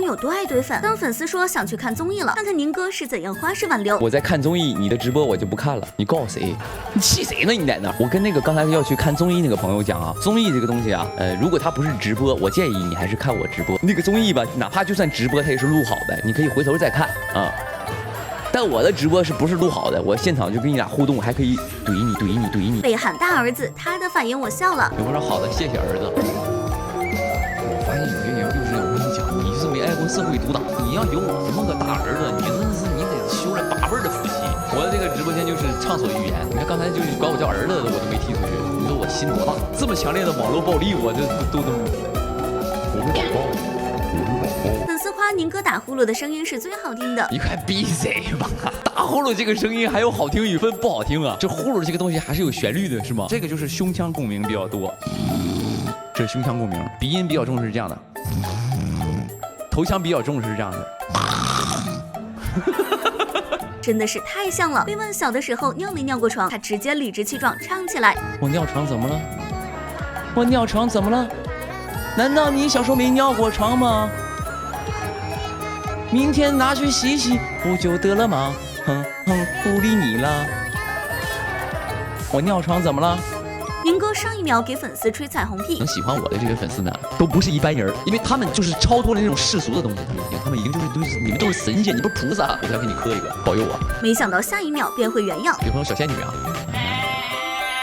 友多爱怼粉，当粉丝说想去看综艺了，看看宁哥是怎样花式挽留。我在看综艺，你的直播我就不看了。你告诉谁？你气谁呢？你在那？我跟那个刚才要去看综艺那个朋友讲啊，综艺这个东西啊，如果它不是直播，我建议你还是看我直播。那个综艺吧，哪怕就算直播，它也是录好的，你可以回头再看啊。但我的直播是不是录好的？我现场就跟你俩互动，还可以怼你。被喊大儿子，他的反应我笑了。有人说好的，谢谢儿子。我发现有些人就是，我跟你讲，你就是没挨过社会毒打。你要有我这么个大儿子，你真的是你得修了8辈的夫妻。我的这个直播间就是畅所欲言。你看刚才就是管我叫儿子的，我都没踢出去。你说我心多大？这么强烈的网络暴力，我这都。我是宝宝。粉丝夸宁哥打呼噜的声音是最好听的。你快闭嘴吧！打呼噜这个声音还有好听与分不好听啊？这呼噜这个东西还是有旋律的，是吗？这个就是胸腔共鸣比较多，这是胸腔共鸣。鼻音比较重是这样的，头腔比较重是这样的。真的是太像了。被问小的时候尿没尿过床，他直接理直气壮唱起来：我尿床怎么了？我尿床怎么了？难道你小时候没尿过床吗？明天拿去洗洗不就得了吗？哼，不理你了。我尿床怎么了？宁哥上一秒给粉丝吹彩虹屁。能喜欢我的这些粉丝呢，都不是一般人，因为他们就是超脱了那种世俗的东西，他们已经就是你们都是神仙，你不是菩萨，我再给你磕一个，保佑我。没想到下一秒变回原样。有朋友小仙女啊，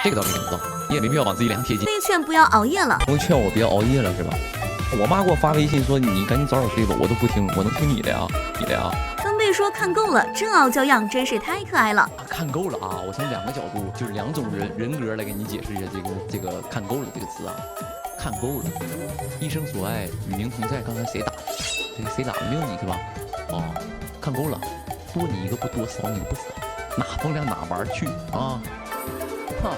这个倒没想到，你也没必要往自己脸贴金。被劝不要熬夜了，朋友劝我别熬夜了是吧？我妈给我发微信说你赶紧早点睡吧，我都不听，我能听你的呀，你的呀。刚被说看够了，真傲娇样，真是太可爱了。看够了啊！我从2个角度，就是2种人格来给你解释一下这个看够了这个词啊。看够了，一生所爱，与您同在。刚才谁打？这个谁打的？没有你是吧？哦，看够了，多你一个不多，少你一个不少，哪风凉哪玩去啊！哼。